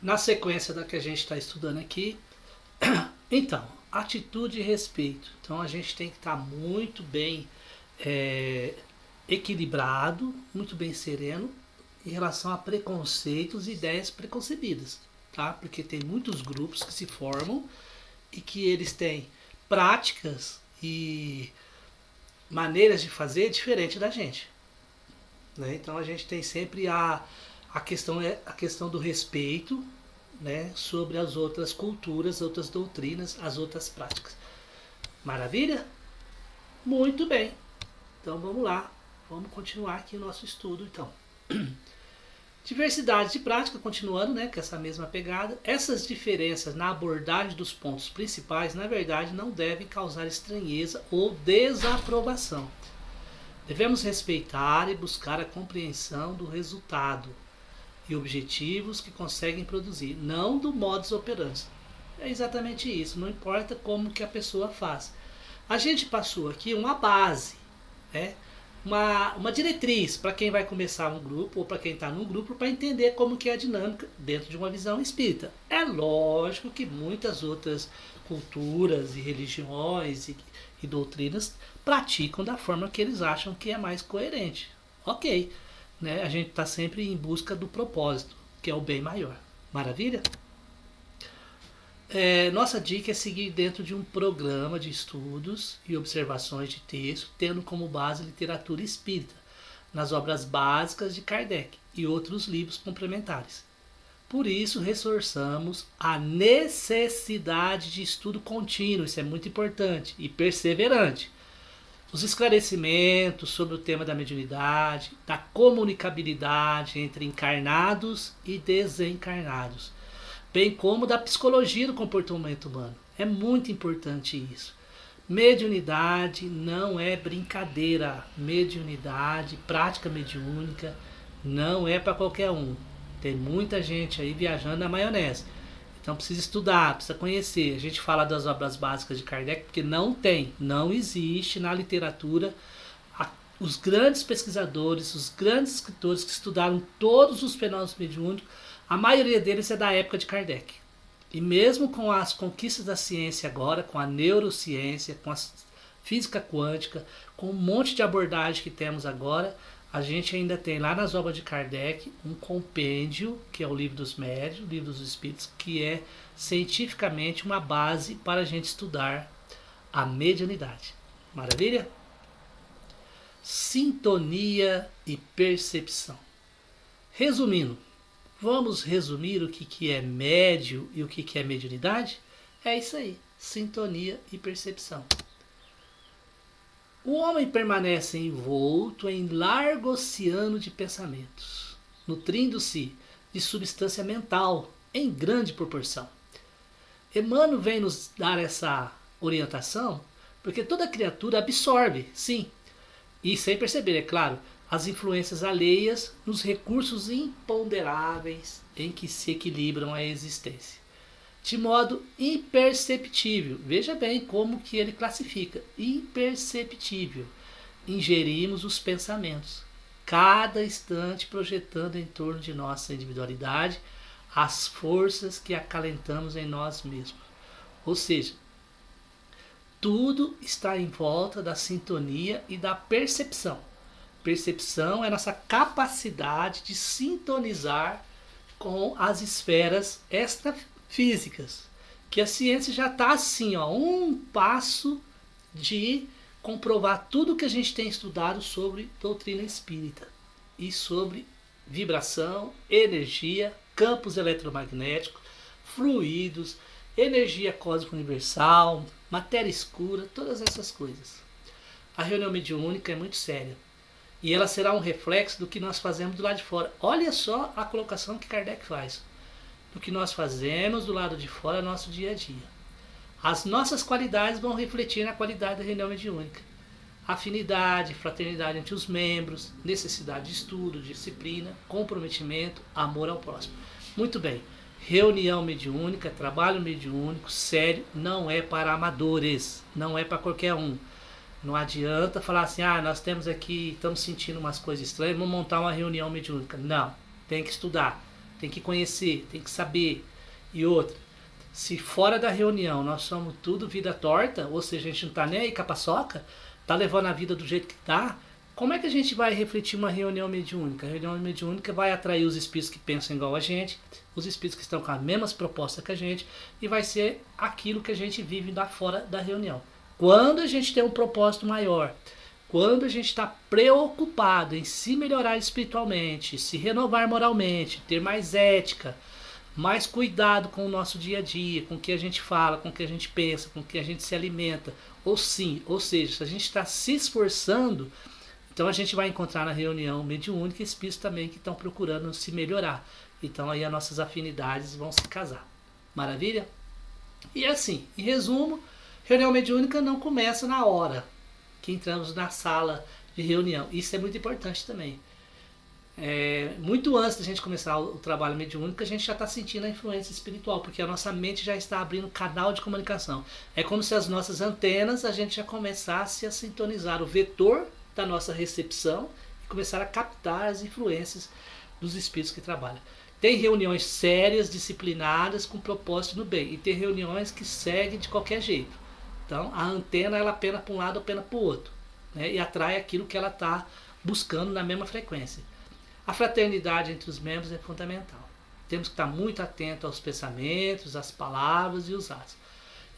Na sequência da que a gente está estudando aqui, então, atitude e respeito. Então a gente tem que estar muito bem é, equilibrado, muito bem sereno em relação a preconceitos e ideias preconcebidas, tá? Porque tem muitos grupos que se formam e que eles têm práticas e maneiras de fazer diferente da gente, né? Então a gente tem sempre a questão do respeito, né, sobre as outras culturas, outras doutrinas, as outras práticas. Maravilha? Muito bem. Então vamos lá, vamos continuar aqui o nosso estudo então. Diversidade de prática, continuando, né, com essa mesma pegada. Essas diferenças na abordagem dos pontos principais, na verdade, não devem causar estranheza ou desaprovação. Devemos respeitar e buscar a compreensão do resultado e objetivos que conseguem produzir, não do modus operandi. É exatamente isso, não importa como que a pessoa faz. A gente passou aqui uma base, né? Uma diretriz para quem vai começar um grupo ou para quem está num grupo para entender como que é a dinâmica dentro de uma visão espírita. É lógico que muitas outras culturas e religiões e doutrinas praticam da forma que eles acham que é mais coerente. Ok, né? A gente está sempre em busca do propósito, que é o bem maior. Maravilha? Nossa dica é seguir dentro de um programa de estudos e observações de texto, tendo como base literatura espírita, nas obras básicas de Kardec e outros livros complementares. Por isso, reforçamos a necessidade de estudo contínuo, isso é muito importante, e perseverante. Os esclarecimentos sobre o tema da mediunidade, da comunicabilidade entre encarnados e desencarnados, bem como da psicologia do comportamento humano. É muito importante isso. Mediunidade não é brincadeira. Mediunidade, prática mediúnica, não é para qualquer um. Tem muita gente aí viajando na maionese. Então precisa estudar, precisa conhecer. A gente fala das obras básicas de Kardec porque não existe na literatura os grandes pesquisadores, os grandes escritores que estudaram todos os fenômenos mediúnicos. A maioria deles é da época de Kardec. E mesmo com as conquistas da ciência agora, com a neurociência, com a física quântica, com um monte de abordagem que temos agora, a gente ainda tem lá nas obras de Kardec um compêndio, que é o Livro dos Médiuns, o Livro dos Espíritos, que é cientificamente uma base para a gente estudar a mediunidade. Maravilha? Sintonia e percepção. Resumindo, vamos resumir o que é médio e o que é mediunidade? É isso aí, sintonia e percepção. O homem permanece envolto em largo oceano de pensamentos, nutrindo-se de substância mental em grande proporção. Emmanuel vem nos dar essa orientação porque toda criatura absorve, sim, e sem perceber, é claro, as influências alheias nos recursos imponderáveis em que se equilibram a existência. De modo imperceptível, veja bem como que ele classifica, imperceptível, ingerimos os pensamentos, cada instante projetando em torno de nossa individualidade as forças que acalentamos em nós mesmos. Ou seja, tudo está em volta da sintonia e da percepção. Percepção é nossa capacidade de sintonizar com as esferas extrafísicas, que a ciência já está assim, ó, um passo de comprovar tudo que a gente tem estudado sobre doutrina espírita e sobre vibração, energia, campos eletromagnéticos, fluidos, energia cósmica universal, matéria escura, todas essas coisas. A reunião mediúnica é muito séria. E ela será um reflexo do que nós fazemos do lado de fora. Olha só a colocação que Kardec faz. Do que nós fazemos do lado de fora no nosso dia a dia. As nossas qualidades vão refletir na qualidade da reunião mediúnica. Afinidade, fraternidade entre os membros, necessidade de estudo, disciplina, comprometimento, amor ao próximo. Muito bem. Reunião mediúnica, trabalho mediúnico, sério, não é para amadores. Não é para qualquer um. Não adianta falar assim, nós temos aqui, estamos sentindo umas coisas estranhas, vamos montar uma reunião mediúnica. Não, tem que estudar. tem que conhecer, tem que saber. E outra, se fora da reunião nós somos tudo vida torta, ou seja, a gente não tá nem aí com a paçoca, tá levando a vida do jeito que tá, como é que a gente vai refletir uma reunião mediúnica? A reunião mediúnica vai atrair os espíritos que pensam igual a gente, os espíritos que estão com as mesmas propostas que a gente, e vai ser aquilo que a gente vive lá fora da reunião. Quando a gente tem um propósito maior, quando a gente está preocupado em se melhorar espiritualmente, se renovar moralmente, ter mais ética, mais cuidado com o nosso dia a dia, com o que a gente fala, com o que a gente pensa, com o que a gente se alimenta, ou seja, se a gente está se esforçando, então a gente vai encontrar na reunião mediúnica espíritos também que estão procurando se melhorar. Então aí as nossas afinidades vão se casar. Maravilha? E assim, em resumo, reunião mediúnica não começa na hora que entramos na sala de reunião. Isso é muito importante também. Muito antes da gente começar o trabalho mediúnico, a gente já está sentindo a influência espiritual, porque a nossa mente já está abrindo canal de comunicação. É como se as nossas antenas, a gente já começasse a sintonizar o vetor da nossa recepção e começar a captar as influências dos espíritos que trabalham. Tem reuniões sérias, disciplinadas, com propósito no bem, e tem reuniões que seguem de qualquer jeito. Então a antena ela pena para um lado ou pena para o outro, né? E atrai aquilo que ela está buscando na mesma frequência. A fraternidade entre os membros é fundamental. Temos que estar muito atentos aos pensamentos, às palavras e os atos.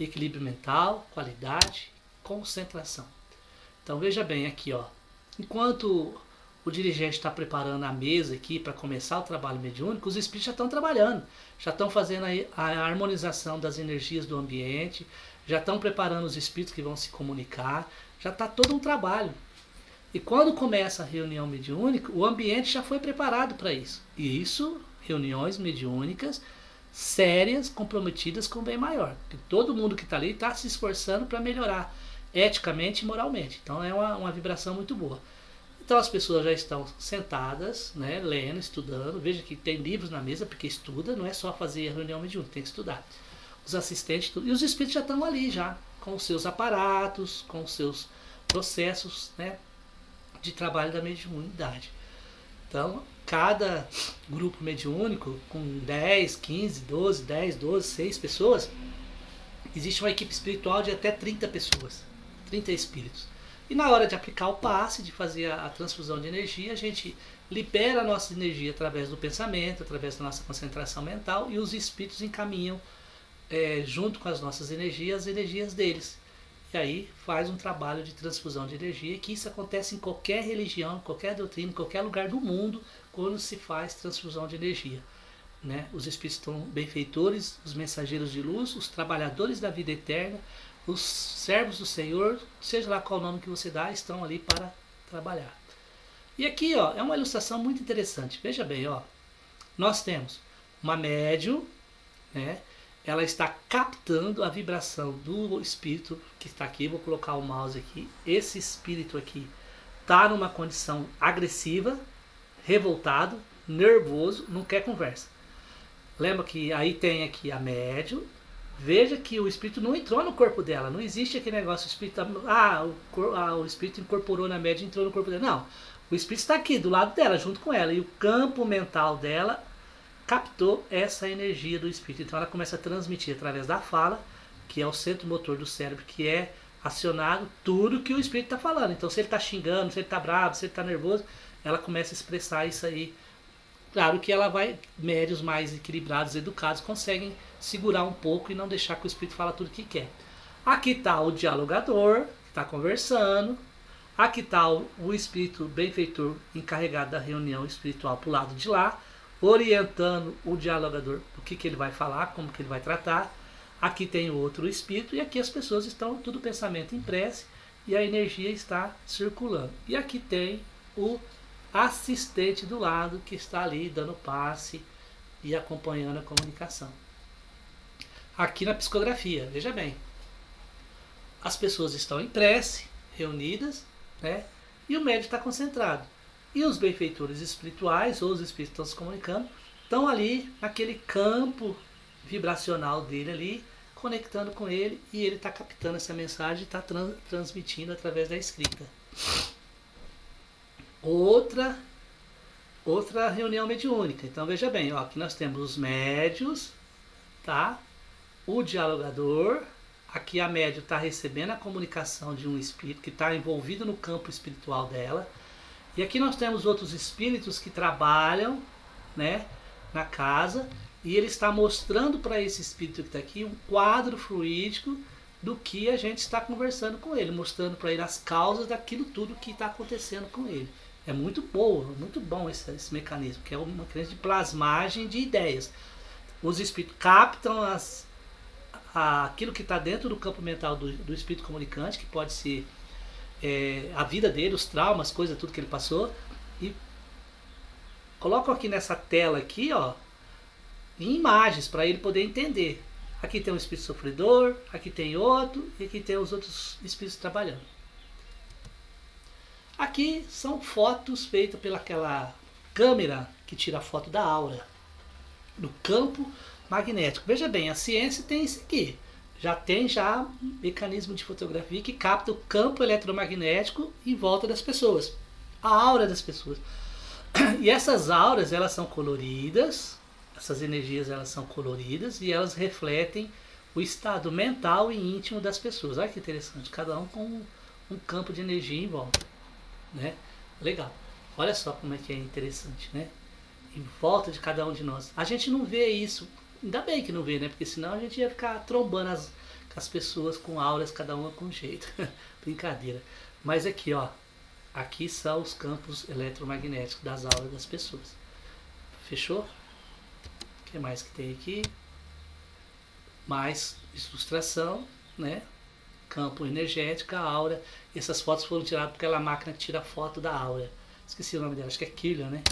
Equilíbrio mental, qualidade, concentração. Então veja bem aqui, ó. Enquanto o dirigente está preparando a mesa aqui para começar o trabalho mediúnico, os espíritos já estão trabalhando, já estão fazendo a harmonização das energias do ambiente, já estão preparando os espíritos que vão se comunicar, já está todo um trabalho. E quando começa a reunião mediúnica, o ambiente já foi preparado para isso. E isso, reuniões mediúnicas sérias, comprometidas com o bem maior. Porque todo mundo que está ali está se esforçando para melhorar eticamente e moralmente. Então é uma vibração muito boa. Então as pessoas já estão sentadas, né, lendo, estudando. Veja que tem livros na mesa, porque estuda, não é só fazer a reunião mediúnica, tem que estudar. Os assistentes, tudo. E os espíritos já estão ali, já, com os seus aparatos, com os seus processos, né, de trabalho da mediunidade. Então, cada grupo mediúnico, com 10, 15, 12, 10, 12, 6 pessoas, existe uma equipe espiritual de até 30 pessoas, 30 espíritos. E na hora de aplicar o passe, de fazer a transfusão de energia, a gente libera a nossa energia através do pensamento, através da nossa concentração mental, e os espíritos encaminham, junto com as nossas energias, as energias deles. E aí faz um trabalho de transfusão de energia, que isso acontece em qualquer religião, qualquer doutrina, em qualquer lugar do mundo, quando se faz transfusão de energia. Né? Os espíritos são benfeitores, os mensageiros de luz, os trabalhadores da vida eterna, os servos do Senhor, seja lá qual nome que você dá, estão ali para trabalhar. E aqui, ó, é uma ilustração muito interessante. Veja bem, ó, nós temos uma médium, né? Ela está captando a vibração do espírito que está aqui. Vou colocar o mouse aqui. Esse espírito aqui está numa condição agressiva, revoltado, nervoso, não quer conversa. Lembra que aí tem aqui a médium. Veja que o espírito não entrou no corpo dela. Não existe aquele negócio, o espírito, o espírito incorporou na médium e entrou no corpo dela. Não, o espírito está aqui do lado dela, junto com ela. E o campo mental dela captou essa energia do espírito. Então ela começa a transmitir através da fala, que é o centro motor do cérebro, que é acionado tudo que o espírito está falando. Então se ele está xingando, se ele está bravo, se ele está nervoso, ela começa a expressar isso aí. Claro que ela vai, médios mais equilibrados, educados, conseguem segurar um pouco e não deixar que o espírito fale tudo o que quer. Aqui está o dialogador, que está conversando. Aqui está o espírito benfeitor encarregado da reunião espiritual para o lado de lá, orientando o dialogador o que ele vai falar, como que ele vai tratar. Aqui tem o outro espírito e aqui as pessoas estão tudo pensamento em prece e a energia está circulando. E aqui tem o assistente do lado que está ali dando passe e acompanhando a comunicação. Aqui na psicografia, veja bem, as pessoas estão em prece, reunidas, né? E o médium está concentrado. E os benfeitores espirituais, ou os espíritos que estão se comunicando, estão ali naquele campo vibracional dele ali, conectando com ele, e ele está captando essa mensagem e está transmitindo através da escrita. Outra outra reunião mediúnica. Então veja bem, ó, aqui nós temos os médios, tá? O dialogador, aqui a médio está recebendo a comunicação de um espírito que está envolvido no campo espiritual dela. E aqui nós temos outros espíritos que trabalham, né, na casa, e ele está mostrando para esse espírito que está aqui um quadro fluídico do que a gente está conversando com ele, mostrando para ele as causas daquilo tudo que está acontecendo com ele. É muito muito bom esse mecanismo, que é uma mecanismo de plasmagem de ideias. Os espíritos captam aquilo que está dentro do campo mental do espírito comunicante, que pode ser a vida dele, os traumas, coisas, tudo que ele passou, e colocam aqui nessa tela aqui, ó, em imagens para ele poder entender. Aqui tem um espírito sofredor, aqui tem outro, e aqui tem os outros espíritos trabalhando. Aqui são fotos feitas pelaquela câmera que tira a foto da aura, do campo magnético. Veja bem, a ciência tem isso aqui. Já tem mecanismo de fotografia que capta o campo eletromagnético em volta das pessoas, a aura das pessoas. E essas auras, elas são coloridas, essas energias, elas são coloridas e elas refletem o estado mental e íntimo das pessoas. Olha que interessante, cada um com um campo de energia em volta, né? Legal. Olha só como é que é interessante, né? Em volta de cada um de nós. A gente não vê isso, ainda bem que não vê, né? Porque senão a gente ia ficar trombando as pessoas com auras, cada uma com um jeito. Brincadeira. Mas aqui, ó, aqui são os campos eletromagnéticos das auras das pessoas. Fechou? O que mais que tem aqui? Mais ilustração, né? Campo energético, a aura. Essas fotos foram tiradas por aquela máquina que tira foto da aura. Esqueci o nome dela, acho que é Killian, né?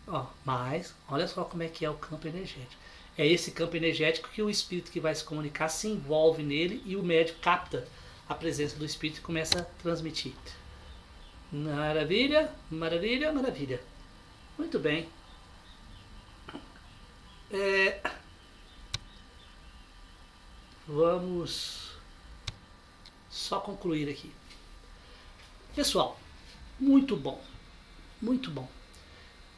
Ó, mas olha só como é que é o campo energético. É esse campo energético que o espírito que vai se comunicar se envolve nele e o médium capta a presença do espírito e começa a transmitir. Maravilha, maravilha, maravilha. Muito bem. Vamos só concluir aqui. Pessoal, muito bom, muito bom.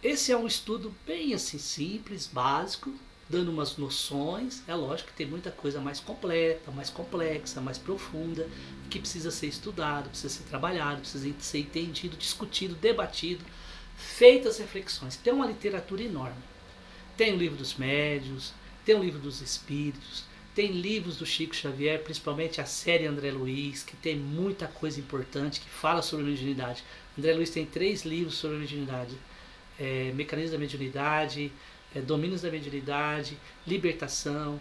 Esse é um estudo bem assim simples, básico, dando umas noções. É lógico que tem muita coisa mais completa, mais complexa, mais profunda, que precisa ser estudado, precisa ser trabalhado, precisa ser entendido, discutido, debatido, feitas reflexões. Tem uma literatura enorme. Tem o livro dos médiuns, tem o livro dos espíritos, tem livros do Chico Xavier, principalmente a série André Luiz, que tem muita coisa importante, que fala sobre a mediunidade. André Luiz tem 3 livros sobre a mediunidade. Mecanismos da mediunidade, domínios da mediunidade, libertação,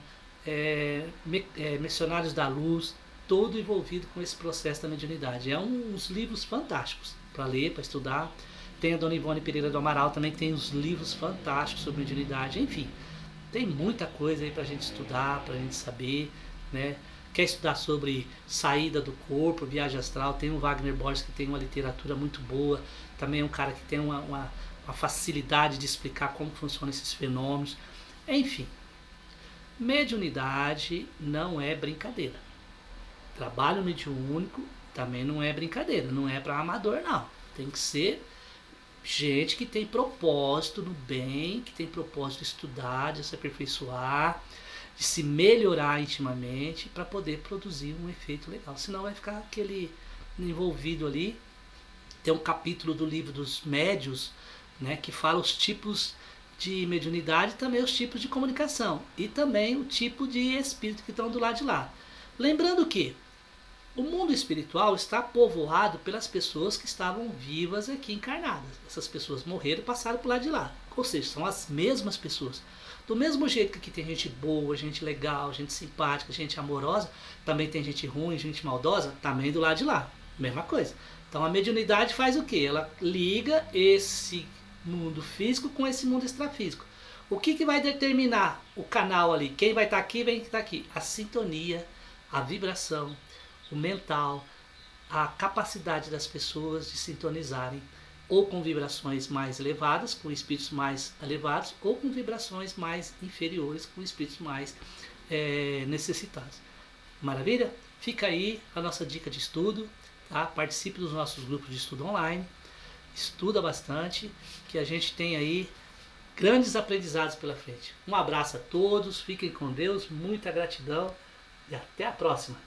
missionários da luz, todo envolvido com esse processo da mediunidade. É uns livros fantásticos para ler, para estudar. Tem a Dona Ivone Pereira do Amaral, também tem os livros fantásticos sobre mediunidade. Enfim, tem muita coisa aí para a gente estudar, para a gente saber, né? Quer estudar sobre saída do corpo, viagem astral, tem o Wagner Borges, que tem uma literatura muito boa, também é um cara que tem uma facilidade de explicar como funcionam esses fenômenos. Enfim, mediunidade não é brincadeira. Trabalho mediúnico também não é brincadeira, não é para amador não. Tem que ser gente que tem propósito no bem, que tem propósito de estudar, de se aperfeiçoar, de se melhorar intimamente para poder produzir um efeito legal. Senão vai ficar aquele envolvido ali. Tem um capítulo do livro dos médios, né, que fala os tipos de mediunidade e também os tipos de comunicação. E também o tipo de espírito que estão do lado de lá. Lembrando que o mundo espiritual está povoado pelas pessoas que estavam vivas aqui encarnadas. Essas pessoas morreram e passaram para o lado de lá. Ou seja, são as mesmas pessoas. Do mesmo jeito que aqui tem gente boa, gente legal, gente simpática, gente amorosa, também tem gente ruim, gente maldosa, também do lado de lá. Mesma coisa. Então a mediunidade faz o quê? Ela liga esse mundo físico com esse mundo extrafísico. O que vai determinar o canal ali? Quem vai estar aqui, quem está aqui? A sintonia, a vibração, o mental, a capacidade das pessoas de sintonizarem ou com vibrações mais elevadas, com espíritos mais elevados, ou com vibrações mais inferiores, com espíritos mais necessitados. Maravilha? Fica aí a nossa dica de estudo, tá? Participe dos nossos grupos de estudo online. estuda bastante, que a gente tem aí grandes aprendizados pela frente. Um abraço a todos, fiquem com Deus, muita gratidão e até a próxima.